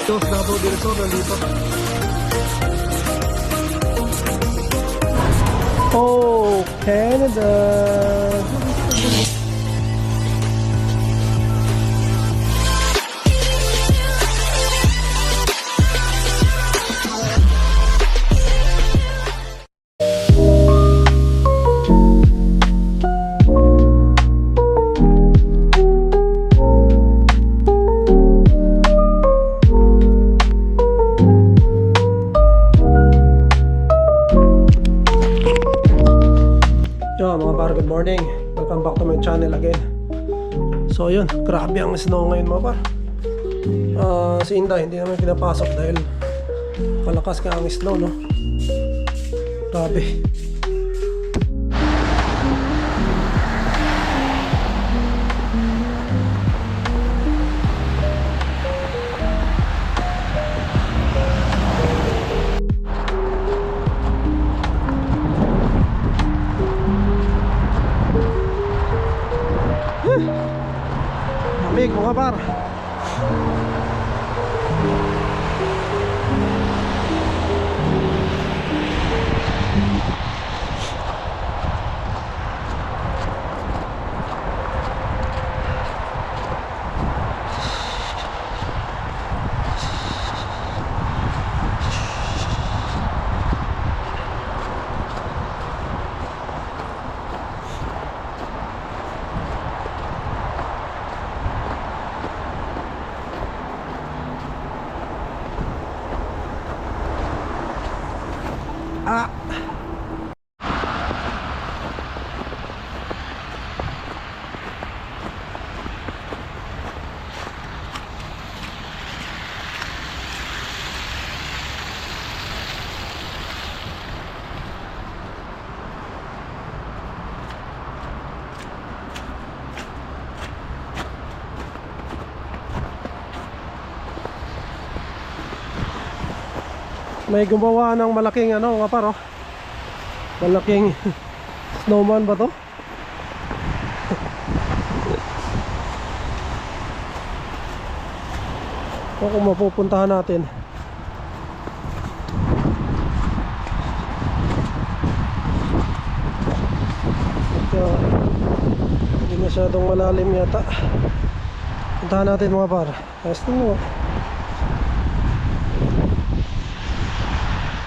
Dos Davao del Sur nandito. Oh, Canada. Good morning, welcome back to my channel again. So yun, grabe ang snow ngayon mga par. Si Inday hindi naman pinapasok dahil malakas ka ang snow, no? Grabe. Lamig mga par. May gumawa ng malaking ano nga par, oh. Malaking snowman ba to? O kung mapupuntahan natin. Ito, hindi masyadong malalim yata. Puntahan natin mga par. Ayos mo.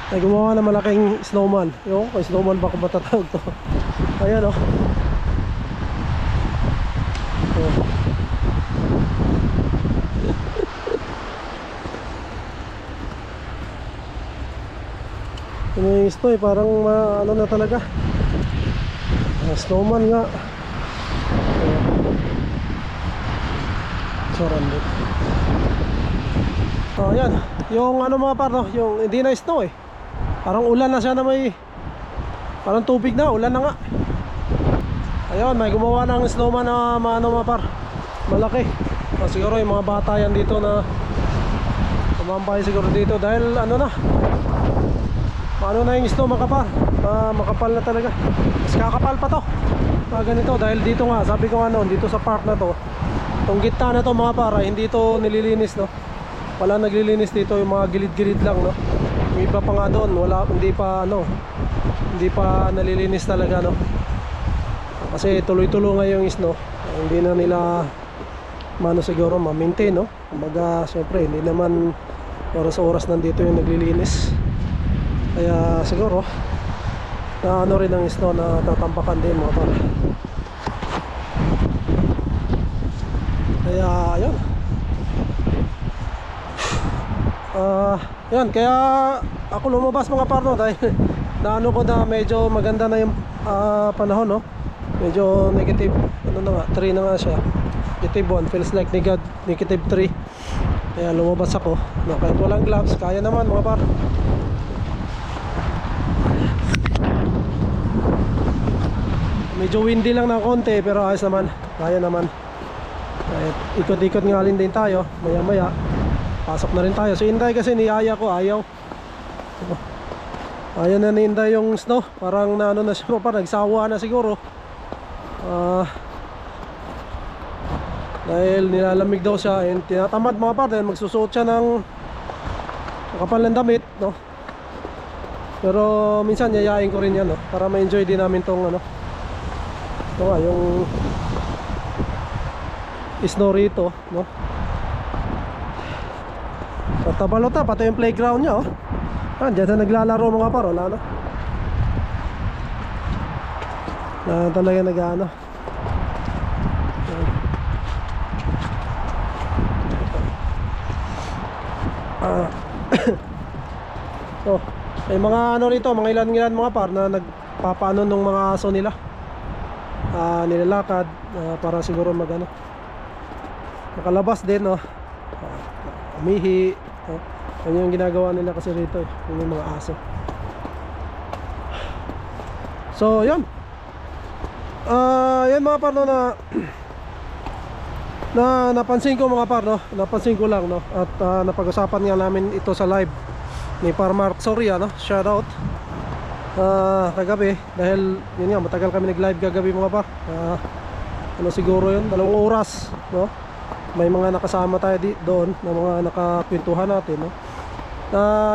Ay gumawa ng malaking snowman. Yung kay snowman ba kung matatawag to. Ayan, oh. Yung snow parang ano na talaga. Snowman nga. Sorandit. Oh, ayan. Yung ano mga par, no? Yung hindi na snow eh. Parang ulan na siya na may parang tubig na, ulan na nga. Ayun, may gumawa ng snowman na ano mga par, malaki. Siguro yung mga bata yan dito na tumambay siguro dito dahil ano na, ano na yung snow mga par, makapal na talaga. Mas kakapal pa to mga ganito dahil dito nga, sabi ko nga noon, dito sa park na to, itong gitna na to mga par, hindi to nililinis, no? Wala naglilinis dito, yung mga gilid-gilid lang, no? Yung iba pa nga doon, wala, hindi pa ano, hindi pa nalilinis talaga, no? Kasi tuloy-tuloy nga yung snow, hindi na nila mano siguro ma-maintain, no? Kumbaga, syempre, hindi naman oras-oras nandito yung naglilinis. Kaya siguro na ano rin ang snow na tatampakan din mga pala. Kaya ayun. Yan, kaya ako lumabas mga parno dahil naano ko na medyo maganda na yung panahon, no? Medyo negative, ano na nga, 3 na nga siya. Negative 1, feels like negative 3. Kaya lumabas ako, no? Kahit walang gloves, kaya naman mga par. Medyo windy lang ng konti pero ayos naman, kaya naman. Kahit ikot-ikot nga din tayo, maya maya pasok na rin tayo. So Inday kasi niyaya ko, ayaw. Ayaw na ni Inday yung snow. Parang na ano na siya, parang nagsawa na siguro. Dahil nilalamig daw siya and tinatamad mga par dahil magsusuot siya ng makapal ng damit, no? Pero minsan yayain ko rin yan, no? Para ma-enjoy din namin tong ano. Ito nga, yung snow rito, no? At tabalota, pati yung playground niya, oh. Diyan na naglalaro mga par, wala na. Na talaga nag-ano. So, may mga ano rito, mga ilan mga par na nagpapaano nung mga aso nila. Nilalakad para siguro magano. Nakalabas din, no. Umihi, no? Ano yung ginagawa nila kasi rito, yung mga aso. So, yun. Yan mga par, no, na napansin ko mga par, no. Napansin ko lang, no. At napag-usapan nga namin ito sa live ni Par Mark Soria, no. Shout out. Kagabi, dahil yun nga, matagal kami nag-live kagabi mga par. Ano siguro yun, 2 oras, no. May mga nakasama tayo doon, na mga nakakwentuhan natin, no.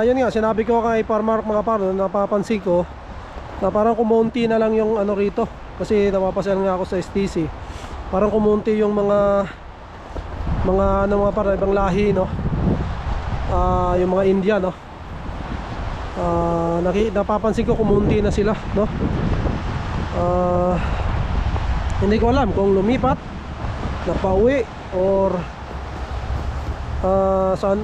Yun nga, sinabi ko kay Par Mark mga par, no, napapansin ko na parang kumunti na lang yung ano rito. Kasi napapasayan nga ako sa STC, parang kumunti yung mga ano mga par, ibang lahi, no. Yung mga India, no. Napapansin ko kumunti na sila, no. Hindi ko alam kung lumipat, napauwi, or saan,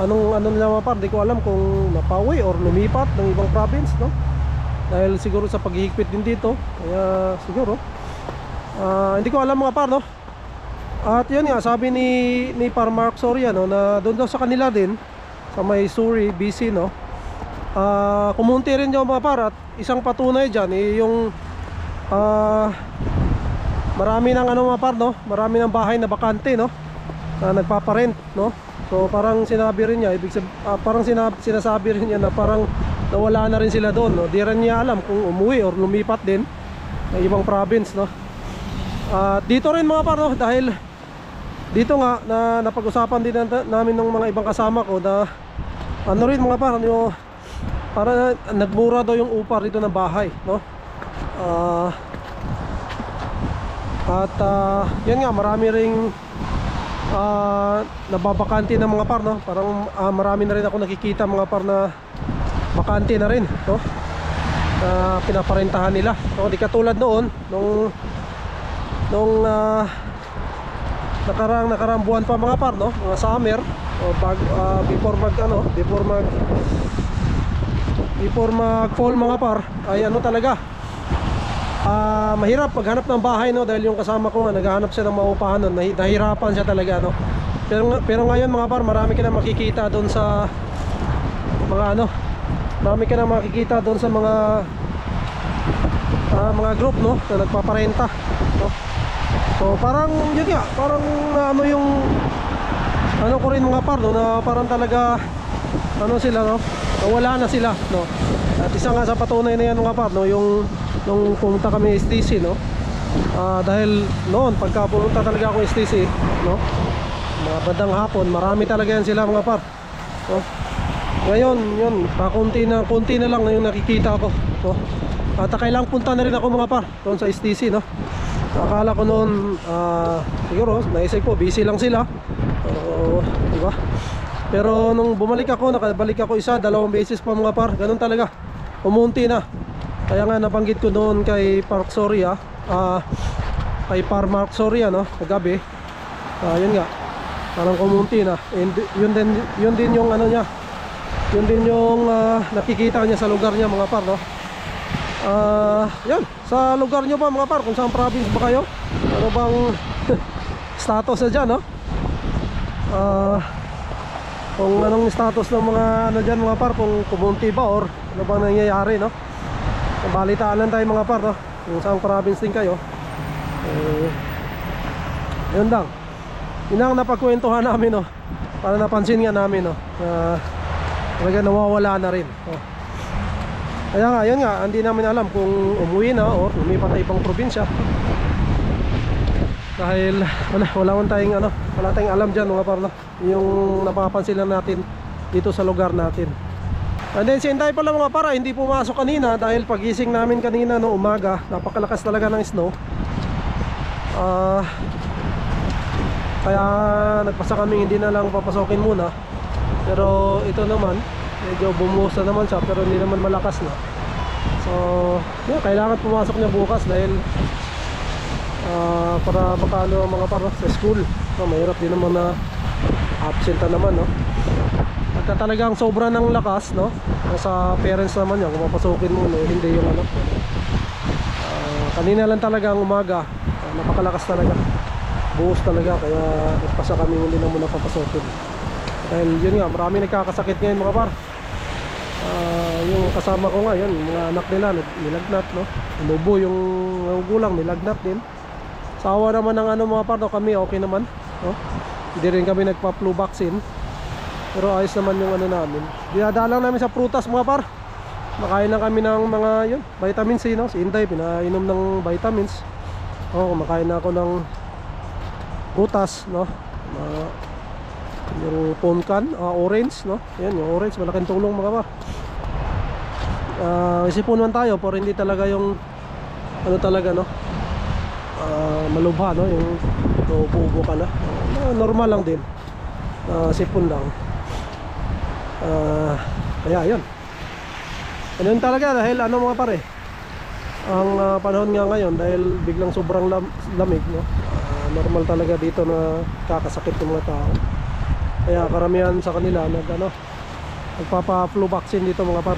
anong nila mga par. Hindi ko alam kung napauwi or lumipat ng ibang province, no. Dahil siguro sa paghihigpit din dito, kaya siguro hindi ko alam mga par, no. At yun nga, sabi ni Par Mark Soria, no, na doon daw sa kanila din sa may Suri, BC, no. Kumunti rin yung mga par. At isang patunay dyan, yung marami ng ano mga par, no, marami ng bahay na bakante, no, na nagpaparent, no. So parang sinabi rin niya, parang sinasabi rin niya na parang nawala na rin sila doon, no. Di rin niya alam kung umuwi or lumipat din ng ibang province, no. Dito rin mga par, no, dahil dito nga na napag-usapan din namin ng mga ibang kasama ko na ano rin mga par, ano, para nagmura daw yung upa dito ng bahay, no. Yan nga, marami ring nababakante ng mga par, no. Parang marami na rin ako nakikita mga par na bakante na rin, no, na pinaparentahan nila, no. Di katulad noon nung nakarang buwan pa mga par, no, mga summer o before mag fall mga par, ay ano talaga, mahirap maghanap ng bahay, no, dahil yung kasama ko nga naghahanap siya ng maupahan nun, nahirapan siya talaga, no. Pero ngayon mga par, marami ka na makikita doon sa mga ano, marami ka na makikita doon sa mga group, no, na nagpaparenta, no. So parang yun nga, parang ano yung ano ko rin mga par, no, na parang talaga ano sila, no, nawala na sila, no. At isa nga sa patunay na yan mga par, no, yung nung pumunta kami STC, no, dahil noon pagka pumunta talaga ako STC, no, mga bandang hapon, marami talaga yan sila mga par, no. Ngayon yun, konti na lang na yung nakikita ko, no. At kailangang punta na rin ako mga par doon sa STC, no. Akala ko noon siguro naisip ko busy lang sila, diba? Pero nung nakabalik ako 1-2 beses pa mga par, ganun talaga, umunti na. Kaya nga nabanggit ko noon kay Park Soria, kay Par Mark Soria, no, kagabi, yun nga, parang kumunti na. And yun din yung ano niya, yun din yung nakikita niya sa lugar niya mga par, no. Yan, sa lugar nyo ba mga par, kung saan province ba kayo, ano bang status na dyan, no? Kung anong status ng mga ano dyan mga par, kung kumunti ba or ano bang nangyayari, no? Balitaan lang tayo mga par, no? Kung saan province din kayo, yun lang, yun ang napagkwentuhan namin, no? Para napansin nga namin, no, talaga nawawala na rin, no? Kaya nga, yun nga, hindi namin alam kung umuwi na or lumipat na ibang probinsya. Dahil wala tayong alam dyan mga par, no? Yung napapansin lang natin dito sa lugar natin. And then si Inday pala mga par, hindi pumasok kanina dahil pagising namin kanina no umaga, napakalakas talaga ng snow. Kaya nagpasa kami hindi na lang papasokin muna. Pero ito naman medyo bumuhos na naman siya, pero hindi naman malakas na. So yeah, kailangan pumasok niya bukas dahil para makano ang mga para sa school. Mahirap din naman na absent na naman no. Pagka talagang sobra ng lakas no, sa parents naman yan kung papasokin mo no, hindi yung anak ko. Kanina lang talaga ang umaga, napakalakas talaga, buhos talaga, kaya nagpasa kami hindi na muna papasokin. Dahil yun nga, marami nagkakasakit ngayon mga par. Yung kasama ko nga, yun, mga anak nila nilagnat no, inubo yung gulang, nilagnat din. Sawa naman ng ano mga par no, kami okay naman no? Hindi rin kami nagpa-flu vaccine, pero ayos naman yung ano namin. Dinadalang namin sa prutas mga par. Makain na kami ng mga yun, vitamin C no? Si Inday pinainom ng vitamins. Kumakain na ako ng prutas no? Yung pumpkin, orange no? Yan, yung orange, malaking tulong mga par. Isipon man tayo, pero hindi talaga yung ano talaga no? Malubha no? Yung ubo ka na. Normal lang din. Sipon lang. Kaya yun. Ano yun talaga dahil ano mga pare, ang panahon nga ngayon dahil biglang sobrang lamig no? Normal talaga dito na kakasakit ng mga tao. Kaya karamihan sa kanila nagpapa-flu vaccine dito mga par.